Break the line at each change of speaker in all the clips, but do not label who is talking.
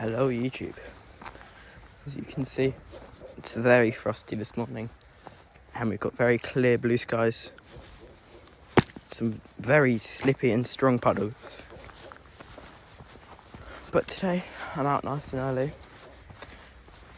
Hello YouTube. As you can see, it's very frosty this morning and we've got very clear blue skies, some very slippy and strong puddles. But today I'm out nice and early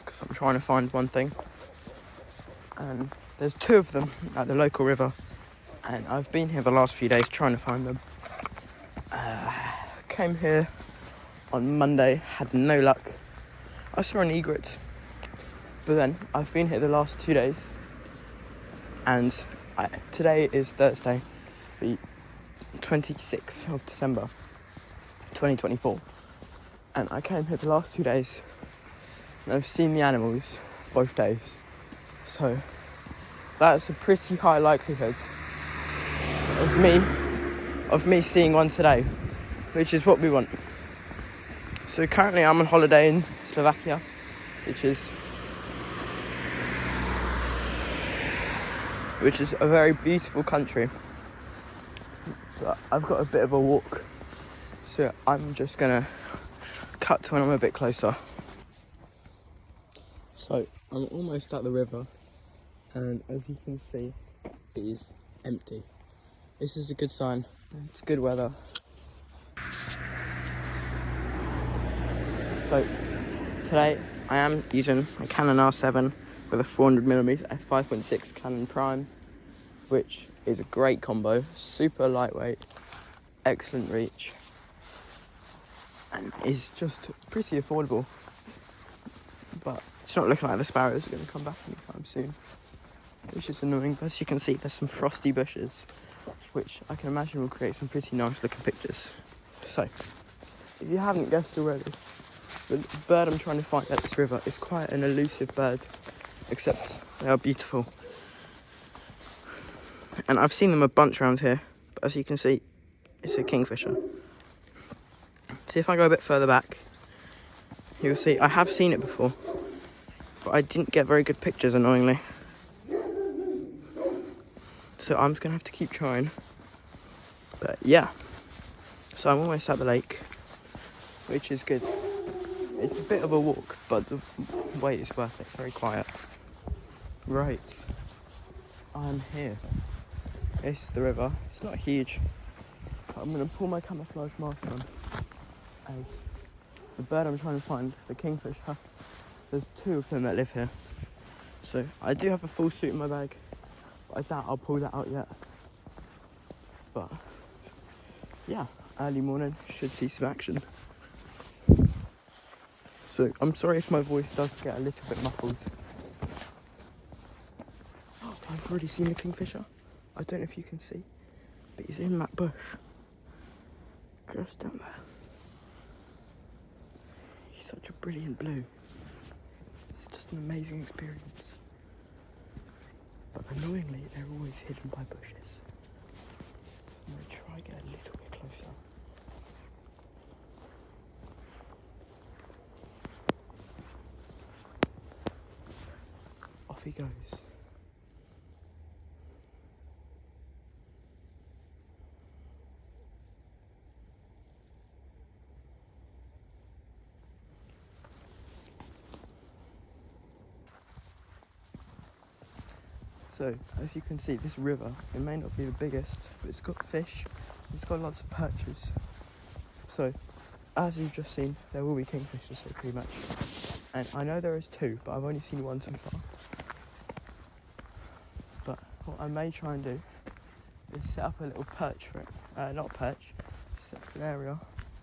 because I'm trying to find one thing, and there's two of them at the local river, and I've been here the last few days trying to find them. Came here on Monday, had no luck. I saw an egret, but then I've been here the last 2 days, and today is Thursday, the 26th of December 2024, and I came here the last 2 days and I've seen the animals both days, so that's a pretty high likelihood of me seeing one today, which is what we want. So currently I'm on holiday in Slovakia, which is a very beautiful country. But I've got a bit of a walk, so I'm just gonna cut to when I'm a bit closer. So I'm almost at the river, and as you can see, it is empty. This is a good sign. It's good weather. So today I am using a Canon R7 with a 400mm f5.6 Canon Prime, which is a great combo, super lightweight, excellent reach, and is just pretty affordable. But it's not looking like the sparrows are going to come back anytime soon, which is annoying. But as you can see, there's some frosty bushes, which I can imagine will create some pretty nice looking pictures. So, if you haven't guessed already, the bird I'm trying to find at this river is quite an elusive bird, except they are beautiful. And I've seen them a bunch around here, but as you can see, it's a kingfisher. See, if I go a bit further back, you'll see I have seen it before, but I didn't get very good pictures, annoyingly. So I'm just gonna have to keep trying. But yeah, so I'm almost at the lake, which is good. It's a bit of a walk, but the wait is worth it. Very quiet. Right, I'm here. This is the river. It's not huge, but I'm gonna pull my camouflage mask on, as the bird I'm trying to find, the kingfisher, there's two of them that live here. So I do have a full suit in my bag, but I doubt I'll pull that out yet. But yeah, early morning, should see some action. So I'm sorry if my voice does get a little bit muffled. Oh, I've already seen the kingfisher. I don't know if you can see, but he's in that bush, just down there. He's such a brilliant blue. It's just an amazing experience. But annoyingly, they're always hidden by bushes. I'm going to try and get a little bit closer. Off he goes. So, as you can see, this river, it may not be the biggest, but it's got fish, it's got lots of perches. So, as you've just seen, there will be kingfishers here pretty much. And I know there is two, but I've only seen one so far. But what I may try and do is set up a little perch for it. Not perch, set up an area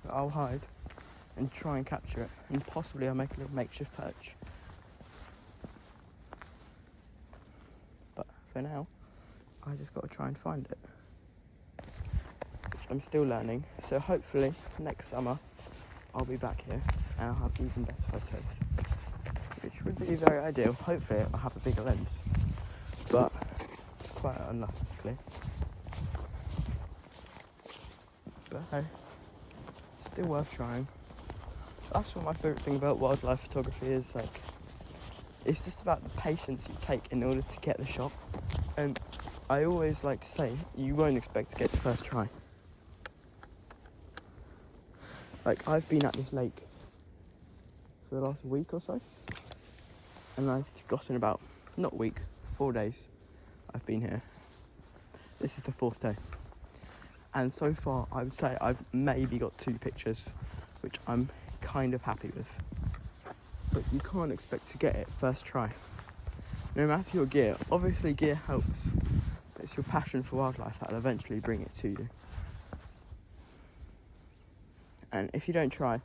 that I'll hide and try and capture it. And possibly I'll make a little makeshift perch. For now, I just got to try and find it, which I'm still learning. So hopefully next summer I'll be back here and I'll have even better photos, which would be very ideal. Hopefully I'll have a bigger lens, but quite unlucky. But hey, still worth trying. That's what my favourite thing about wildlife photography is, like, it's just about the patience you take in order to get the shot. And I always like to say, you won't expect to get the first try. Like, I've been at this lake for the last week or so. And I've gotten about, not a week, 4 days I've been here. This is the 4th day. And so far, I would say I've maybe got 2 pictures, which I'm kind of happy with. So you can't expect to get it first try. No matter your gear, obviously gear helps, but it's your passion for wildlife that'll eventually bring it to you. And if you don't try,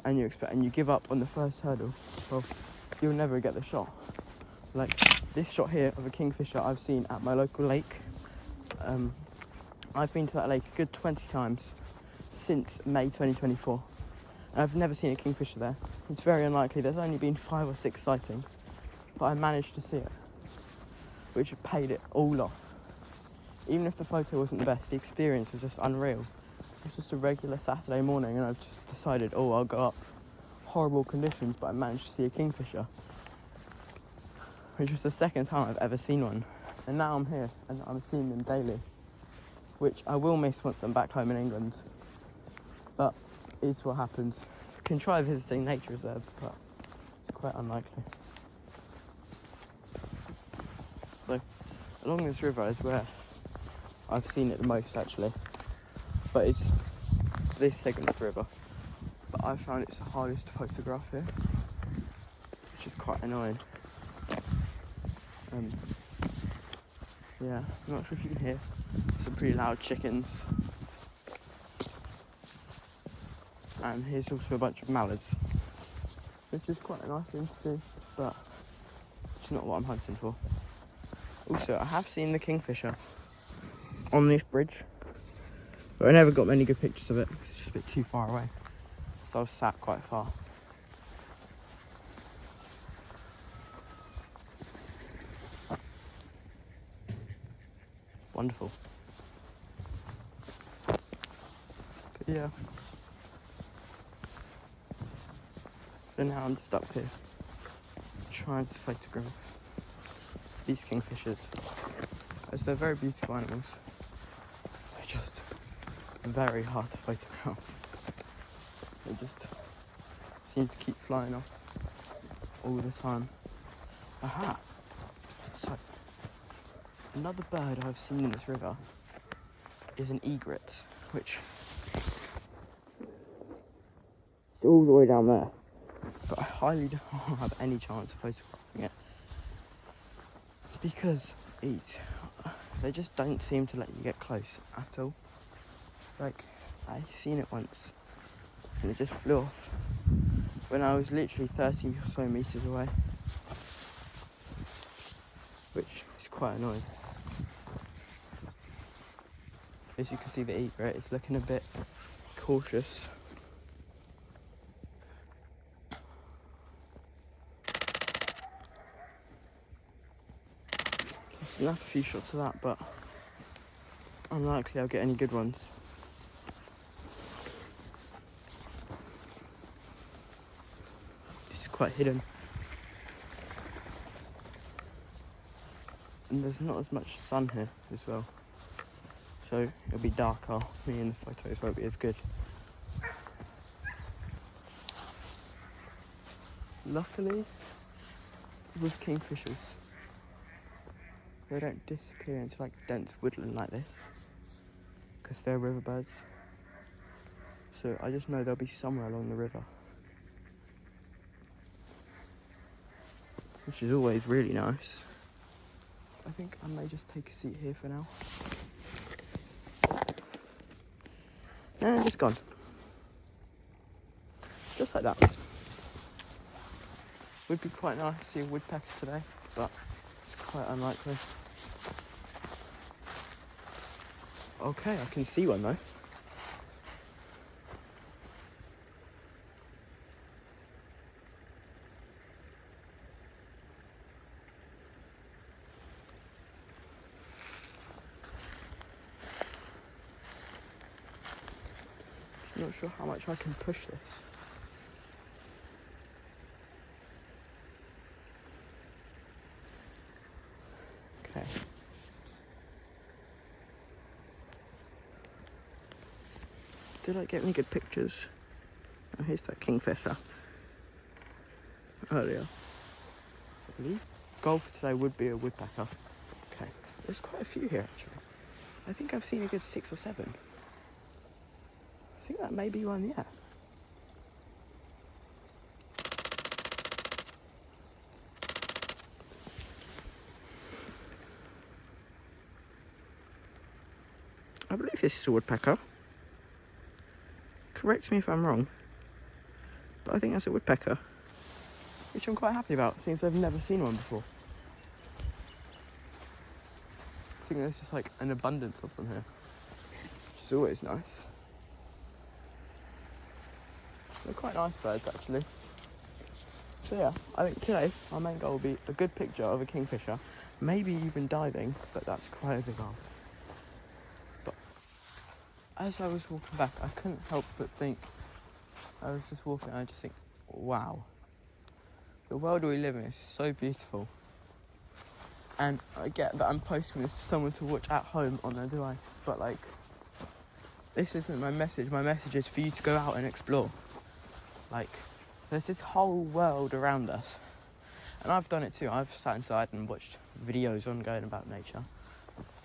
and you give up on the first hurdle, well, you'll never get the shot. Like this shot here of a kingfisher I've seen at my local lake. I've been to that lake a good 20 times since May 2024. And I've never seen a kingfisher there. It's very unlikely. There's only been 5 or 6 sightings, but I managed to see it, which paid it all off. Even if the photo wasn't the best, the experience was just unreal. It was just a regular Saturday morning, and I've just decided, I'll go up. Horrible conditions, but I managed to see a kingfisher, which was the 2nd time I've ever seen one. And now I'm here, and I'm seeing them daily, which I will miss once I'm back home in England. But it's what happens. I can try visiting nature reserves, but it's quite unlikely. So, along this river is where I've seen it the most, actually. But it's this segment of the river. But I found it's the hardest to photograph here, which is quite annoying. Yeah, I'm not sure if you can hear some pretty loud chickens. And here's also a bunch of mallards, which is quite a nice thing to see, but it's not what I'm hunting for. Also, I have seen the kingfisher on this bridge, but I never got many good pictures of it because it's just a bit too far away. So I was sat quite far. Wonderful. But yeah. So now I'm just up here trying to photograph these kingfishers, as they're very beautiful animals. They're just very hard to photograph. They just seem to keep flying off all the time. Aha! So, another bird I've seen in this river is an egret, which is all the way down there. But I highly don't have any chance of photographing it because they just don't seem to let you get close at all. Like, I've seen it once and it just flew off when I was literally 30 or so metres away, which is quite annoying. As you can see, the egret is looking a bit cautious. I'll snap a few shots of that, but unlikely I'll get any good ones. It's quite hidden. And there's not as much sun here as well. So it'll be darker, meaning the photos won't be as good. Luckily, with kingfishers, they don't disappear into like dense woodland like this, because they're riverbirds. So I just know they'll be somewhere along the river, which is always really nice. I think I may just take a seat here for now. And it's gone. Just like that. Would be quite nice to see a woodpecker today, but it's quite unlikely. Okay, I can see one though. I'm not sure how much I can push this. Okay. Did I get any good pictures? Oh, here's that kingfisher. earlier. I believe goal for today would be a woodpecker. Okay, there's quite a few here actually. I think I've seen a good 6 or 7. I think that may be one, yeah. I believe this is a woodpecker. Correct me if I'm wrong, but I think that's a woodpecker, which I'm quite happy about, since I've never seen one before. I think there's just like an abundance of them here, which is always nice. They're quite nice birds actually. So yeah, I think today our main goal will be a good picture of a kingfisher, maybe even diving, but that's quite a big ask. But as I was walking back, I couldn't help but think, I was just walking and I just think, wow, the world we live in is so beautiful. And I get that I'm posting this for someone to watch at home on their device, but like, this isn't my message. My message is for you to go out and explore. Like, there's this whole world around us. And I've done it too. I've sat inside and watched videos on going about nature.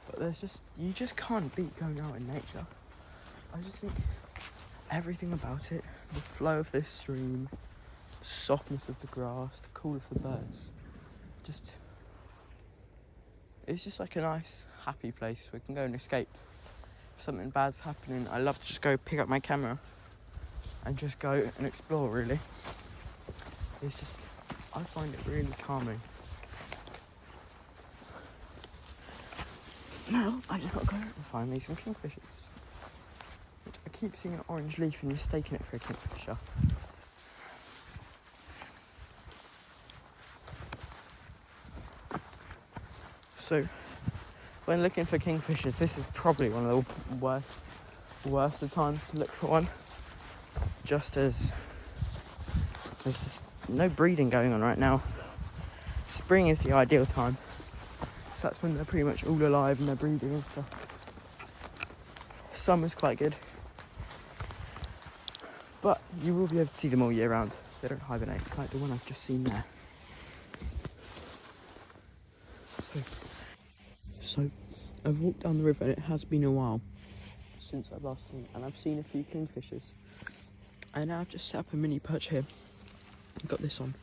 But there's just, you just can't beat going out in nature. I just think everything about it, the flow of this stream, the softness of the grass, the call of the birds, just, it's just like a nice, happy place where we can go and escape. If something bad's happening, I love to just go pick up my camera and just go and explore, really. It's just, I find it really calming. Now, I just gotta go and find me some kingfishers. I keep seeing an orange leaf and mistaking it for a kingfisher. So, when looking for kingfishers, this is probably one of the worst of times to look for one. Just as there's just no breeding going on right now. Spring is the ideal time. So that's when they're pretty much all alive and they're breeding and stuff. Summer's quite good. But you will be able to see them all year round. They don't hibernate, like the one I've just seen there. So I've walked down the river and it has been a while since I've last seen it, and I've seen a few kingfishers. And now I've just set up a mini perch here. I've got this on.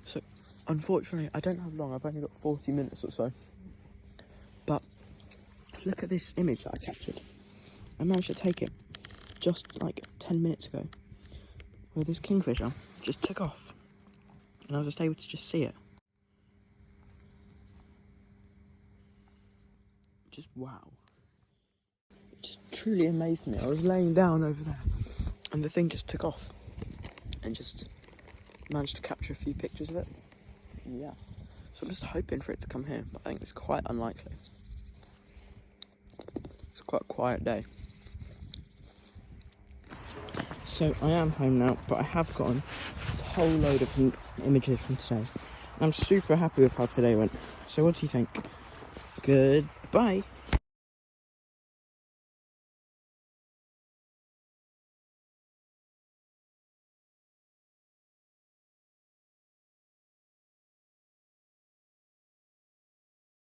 So unfortunately I don't have long, I've only got 40 minutes or so. But look at this image that I captured. I managed to take it just like 10 minutes ago, where this kingfisher just took off and I was just able to just see it. Just wow. It just truly amazed me. I was laying down over there and the thing just took off and just managed to capture a few pictures of it. Yeah. So I'm just hoping for it to come here, but I think it's quite unlikely. It's quite a quiet day. So I am home now, but I have gotten a whole load of images from today. And I'm super happy with how today went. So what do you think? Goodbye.